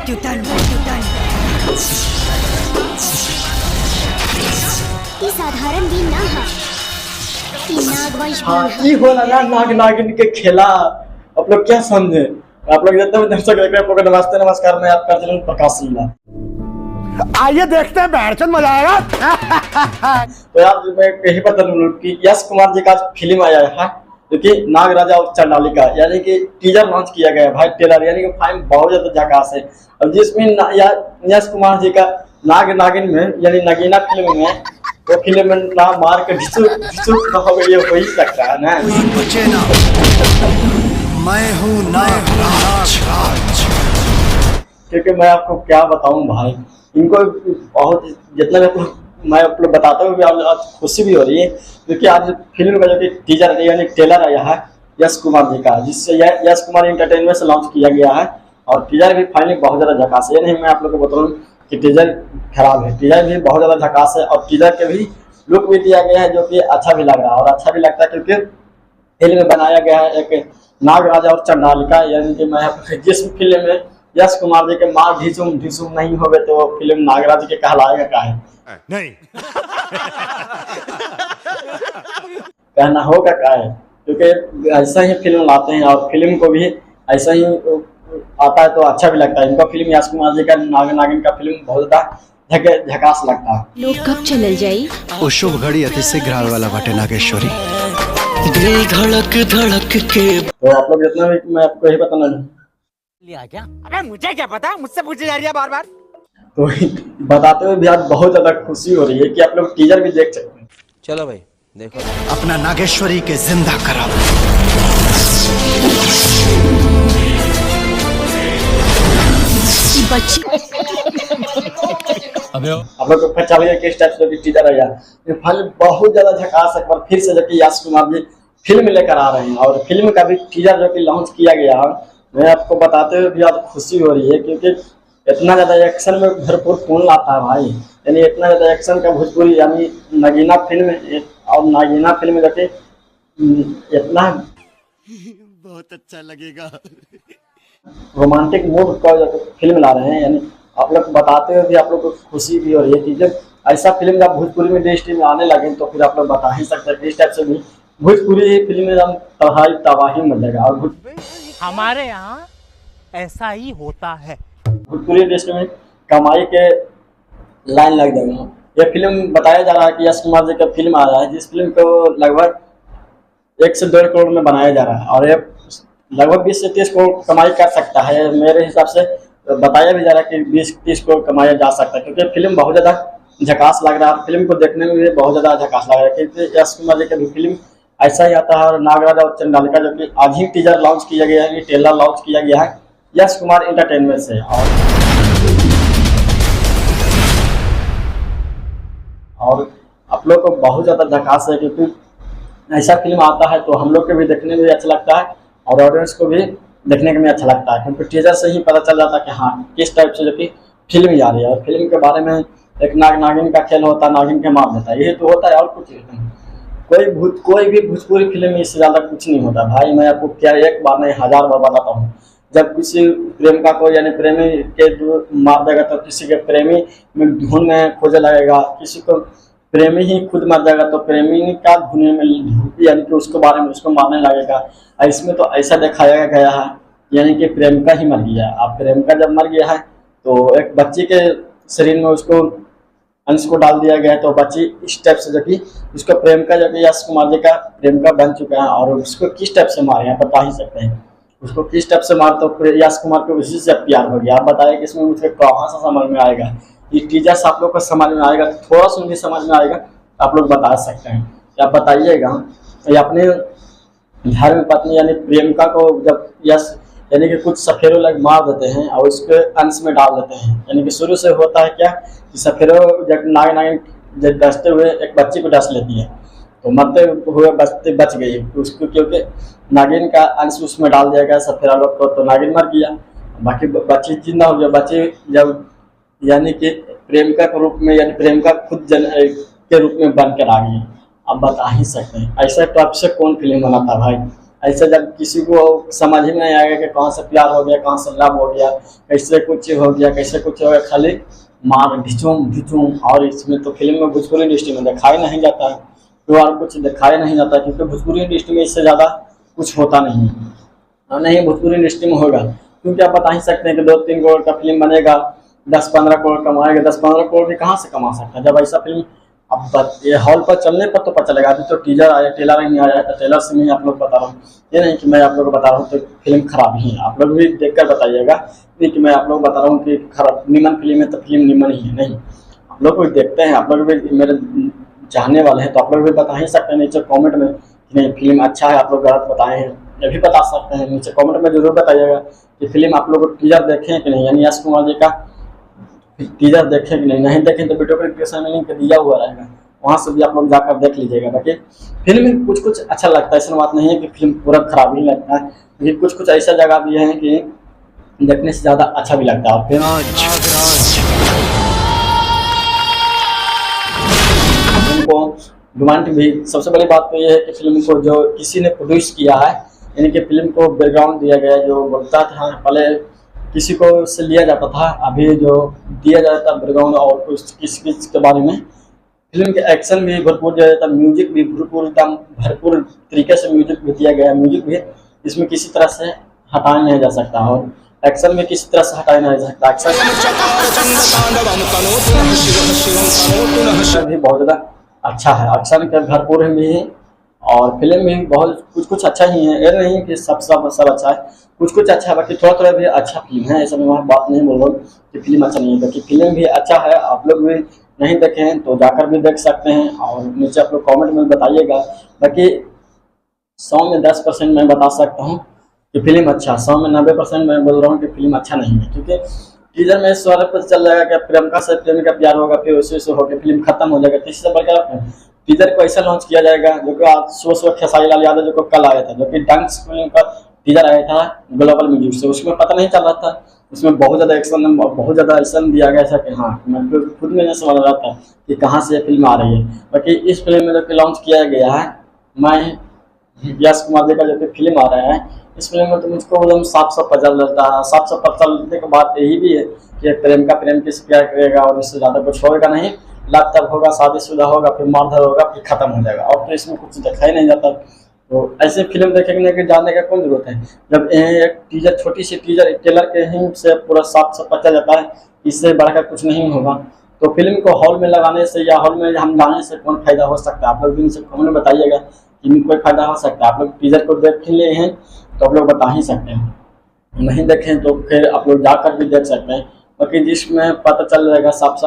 साधारण भी ना नागवंश होला ना नाग नागिन के खेला। आप लोग क्या समझे? आप लोग जितने भी दर्शक देख रहे हैं नमस्ते नमस्कार, मैं आपका चैनल प्रकाश सिंह। आइए देखते हैं, बैठचंद मजा आएगा। तो यार मैं यही बता दूं कि यश कुमार जी का फिल्म आया है जो कि नाग राजा और चंडालिका, यानी कि टीजर लॉन्च किया गया है भाई, ट्रेलर, यानी कि फाइल बहुत ज्यादा झकास है। और जिसमें यश कुमार जी का नाग नागिन में यानी नगीना फिल्म में वो फिल्म में ना मार के ढिसू ये हो ही सकता है ना। मैं हूँ नागराज। क्योंकि मैं आपको क्या बताऊं भाई, इनको बहुत जितना भी मैं आप लोग बताता हूँ आज खुशी भी हो रही है क्योंकि आज फिल्म का जो कि टीजर यानी ट्रेलर आया है यश कुमार जी का, जिससे यश कुमार एंटरटेनमेंट से लॉन्च किया गया है। और टीजर भी फाइनली बहुत ज़्यादा झकास है। नहीं मैं आप लोग को बताऊँ कि टीजर खराब है, टीजर भी बहुत ज़्यादा झकास है और टीजर के भी लुक भी दिया गया है जो कि अच्छा भी लग रहा है। और अच्छा भी लगता है क्योंकि फिल्म में बनाया गया है एक नाग राजा और चंडालिका, यानी कि मैं जिस फिल्म में यश कुमार जी के मार ढिसुम नहीं हो गए तो फिल्म नागराज के कहलाएगा क्या है? नहीं कहना होगा क्या है, क्योंकि ऐसा ही फिल्म लाते हैं और फिल्म को भी ऐसा ही आता है तो अच्छा भी लगता है। इनका फिल्म यश कुमार जी का नाग नागिन का फिल्म बहुत ज्यादा झकास लगता है। लोग कब चल जाई ओ शुभ घड़ी अति शीघ्र वाला बाटे नागेश्वरी। दिल धड़क धड़क के तो आप लोग जितना भी मैं आपको यही बताना लिया क्या? अबे मुझे क्या पता, मुझसे पूछे जा रही है बार बार। तो बताते हुए भी आज बहुत ज्यादा खुशी हो रही है कि आप लोग टीजर भी देख सकते हैं। चलो भाई देखो अपना नागेश्वरी के जिंदा करा। आप लोग को पता चल गया किस टाइप से टीजर आया। ये फिल्म बहुत ज्यादा झकास है, पर फिर से जो कि यश कुमार जी फिल्म लेकर आ रहे हैं और फिल्म का भी टीजर जो कि लॉन्च किया गया है, मैं आपको बताते हुए भी आज खुशी हो रही है क्योंकि इतना ज्यादा एक्शन में भरपूर कौन लाता है भाई, यानी इतना ज्यादा एक्शन का भोजपुरी यानी नगीना फिल्म और नागिना फिल्म जो कि इतना बहुत अच्छा लगेगा। रोमांटिक मूड का जो फिल्म ला रहे हैं, यानी आप लोग बताते हुए भी आप लोग को खुशी भी हो रही है कि जब ऐसा फिल्म जब भोजपुरी में इंडस्ट्री में आने लगे तो फिर आप लोग बता ही सकते हैं कि इस टाइप से भी भोजपुरी फिल्म में हम तबाही मच जाएगा। और हमारे यहाँ ऐसा ही होता है, भोजपुरी इंडस्ट्री में कमाई के लाइन लग जाएगा। ये फिल्म बताया जा रहा है कि यश कुमार जी का फिल्म आ रहा है जिस फिल्म को लगभग 1 से 1.5 करोड़ में बनाया जा रहा है और ये लगभग 20 से 30 करोड़ कमाई कर सकता है। मेरे हिसाब से बताया भी जा रहा है कि 20-30 करोड़ कमाया जा सकता है क्योंकि फिल्म बहुत ज़्यादा झकास लग रहा है। फिल्म को देखने में भी बहुत ज़्यादा झकास लग रहा है क्योंकि यश कुमार जी का भी फिल्म ऐसा ही आता है। और नागराजा और चंडालिका जो कि आज ही टीजर लॉन्च किया गया है, ट्रेलर लॉन्च किया गया है यश कुमार एंटरटेनमेंट से। और आप लोग को बहुत ज़्यादा झकास है क्योंकि ऐसा फिल्म आता है तो हम लोग को भी देखने में भी अच्छा लगता है और ऑडियंस को भी देखने में अच्छा लगता है क्योंकि टीजर से ही पता चल जाता है कि हाँ किस टाइप से जो कि फिल्म जा रही है। और फिल्म के बारे में एक नागिन का खेल होता है, नागिन के मार देता है, यही तो होता है और कुछ नहीं। कोई भी भोजपुरी फिल्म में इससे ज़्यादा कुछ नहीं होता भाई। मैं आपको क्या एक बार नहीं 1000 बार बताता हूँ, जब किसी प्रेमिका को यानी प्रेमी के जो मार देगा तो किसी के प्रेमी में धुन में खोजे लगेगा, किसी को प्रेमी ही खुद मर जाएगा तो प्रेमी का धुन में यानी कि उसके बारे में उसको मारने लगेगा। इसमें तो ऐसा दिखाया गया है यानी कि प्रेमिका ही मर गया। अब प्रेमिका जब मर गया है तो एक बच्ची के शरीर में उसको अंश को डाल दिया गया है तो बच्ची इस टाइप से जो कि उसका प्रेमिका जो कि यश कुमार जी का प्रेमिका बन चुका है और उसको किस टाइप से मारे हैं बता ही सकते हैं। उसको किस टाइप से मार तो यश कुमार को उसी से प्यार हो गया। आप बताइए कि इसमें मुझे कहाँ से समझ में आएगा? ये टीजर से आप लोग को समझ में आएगा, थोड़ा सुन के समझ में आएगा, आप लोग बता सकते हैं। आप बताइएगा ये अपने घर में पत्नी यानी प्रेमिका को जब यश यानी कि कुछ सफेरों लग मार देते हैं और उसके अंश में डाल देते हैं, यानी कि शुरू से होता है क्या कि सफेरों जब नागिन जब डसते हुए एक बच्ची को डस लेती है तो मरते हुए बच गई उसको, क्योंकि नागिन का अंश उसमें डाल दिया गया सफेरा लोग को तो नागिन मर गया, बाकी बच्ची जिंदा हो गया। बच्ची जब यानी कि प्रेमिका के रूप में यानी प्रेमिका खुद के रूप में बन कर आ गई। अब बता ही सकते हैं ऐसा टाइप से कौन फिल्म बनाता भाई? ऐसे जब किसी को समझ में नहीं आएगा कि कहाँ से प्यार हो गया, कहाँ से लव हो गया, कैसे कुछ हो गया, कैसे कुछ हो गया, खाली मार ढिचूम ढिचूम। और इसमें तो फिल्म में भोजपुरी इंडस्ट्री में दिखाया नहीं जाता है, तो और कुछ दिखाया नहीं जाता, क्योंकि भोजपुरी इंडस्ट्री में इससे ज़्यादा कुछ होता नहीं है। नहीं भोजपुरी इंडस्ट्री में होगा, क्योंकि आप बता ही सकते हैं कि 2-3 करोड़ का फिल्म बनेगा, 10-15 करोड़ कमाएगा। 10-15 करोड़ भी कहाँ से कमा सकता है जब ऐसा फिल्म अब ये हॉल पर चलने पर तो पता चलेगा। अभी तो टीजर आया, ट्रेलर नहीं आया है, तो ट्रेलर से मैं आप लोग बता रहा हूँ, ये नहीं कि मैं आप लोग को बता रहा हूँ तो फिल्म खराब ही है। आप लोग भी देखकर बताइएगा, नहीं कि मैं आप लोग बता रहा हूँ कि खराब निमन फिल्म है तो फिल्म निमन ही है, नहीं। आप लोग भी देखते हैं, आप लोग भी मेरे चाहने वाले हैं, तो आप लोग भी बता ही सकते हैं नीचे कॉमेंट में कि नहीं फिल्म अच्छा है, आप लोग गलत बताए हैं ये भी बता सकते हैं। नीचे कॉमेंट में जरूर बताइएगा कि फिल्म आप लोग टीजर देखें कि नहीं, यानी यश कुमार जी का टीजर देखें कि नहीं देखें तो वीडियो को डिस्क्रिप्शन में लिंक दिया हुआ रहेगा, वहाँ से भी आप लोग जाकर देख लीजिएगा। बाकी फिल्म में कुछ कुछ अच्छा लगता है, ऐसा बात नहीं है कि फिल्म पूरा खराब ही लगता है, लेकिन कुछ कुछ ऐसा जगह भी है कि देखने से ज़्यादा अच्छा भी लगता है। और फिल्म को रोमांटिक भी, सबसे बड़ी बात तो ये है कि फिल्म को जो किसी ने प्रोड्यूस किया है, यानी कि फिल्म को बैकग्राउंड दिया गया है। जो बोलता था पहले किसी को से लिया जाता था, अभी जो दिया जाता है बैकग्राउंड और कुछ किस के बारे में। फिल्म के एक्शन भी भरपूर दिया जाता है, म्यूजिक भी भरपूर तरीके से म्यूजिक भी दिया गया है। म्यूजिक भी इसमें किसी तरह से हटाया नहीं जा सकता और एक्शन में किसी तरह से हटाया नहीं जा सकता। एक्शन भी बहुत ज़्यादा अच्छा है, एक्शन के भरपूर भी है और फिल्म भी बहुत कुछ अच्छा ही है। ये नहीं कि सब अच्छा है, कुछ अच्छा है, बाकी थोड़ा भी अच्छा फिल्म है। ऐसा मैं बात नहीं बोल रहा हूँ कि फिल्म अच्छा नहीं है, क्योंकि फिल्म भी अच्छा है। आप लोग भी नहीं देखे हैं तो जाकर भी देख सकते हैं और नीचे आप लोग कॉमेंट में बताइएगा। बाकी 100 में 10% मैं बता सकता हूँ कि फिल्म अच्छा, 100 में 90% मैं बोल रहा हूँ कि फिल्म अच्छा नहीं है, क्योंकि टीजर में इस वाले पर चल जाएगा कि प्रियंका से प्रेमी का प्यार होगा, फिर वैसे होकर फिल्म खत्म हो जाएगा। तीसरे नंबर का टीजर को ऐसा लॉन्च किया जाएगा जो कि आज सुबह खेसारी लाल यादव जो को कल आया था, जो कि डंक्स फिल्म का टीजर आया था ग्लोबल म्यूजिक से, उसमें पता नहीं चल रहा था, उसमें बहुत ज़्यादा एक्शन दिया गया था कि हाँ, मैं खुद में नहीं समझ रहा था कि कहाँ से ये फिल्म आ रही है। बाकी इस फिल्म में जो कि लॉन्च किया गया है, मैं यश कुमार जी का जो कि फिल्म आ रहा है, इस फिल्म में तो मुझको एकदम साफ पता चलता है। साफ पता चलने के बाद यही भी है कि प्रेम किस प्यार करेगा और इससे ज़्यादा कुछ होगा नहीं। लव तब होगा, शादीशुदा होगा, फिर मारधर होगा, फिर खत्म हो जाएगा, और तो इसमें कुछ देखा ही नहीं जाता। तो ऐसे फिल्म देखने के जाने का कौन जरूरत है, जब एक टीजर छोटी सी टीजर ट्रेलर के ही से पूरा साफ पता जाता है, इससे बढ़कर कुछ नहीं होगा। तो फिल्म को हॉल में लगाने से या हॉल में हम जाने से कौन फायदा हो सकता है, आप लोग भी इनसे कमेंट में बताइएगा कि कोई फायदा हो सकता है। आप लोग टीजर को देख लिए हैं तो आप लोग बता ही सकते हैं, नहीं देखें तो फिर आप लोग जाकर भी देख सकते हैं। बाकी जिसमें पता चल जाएगा साफ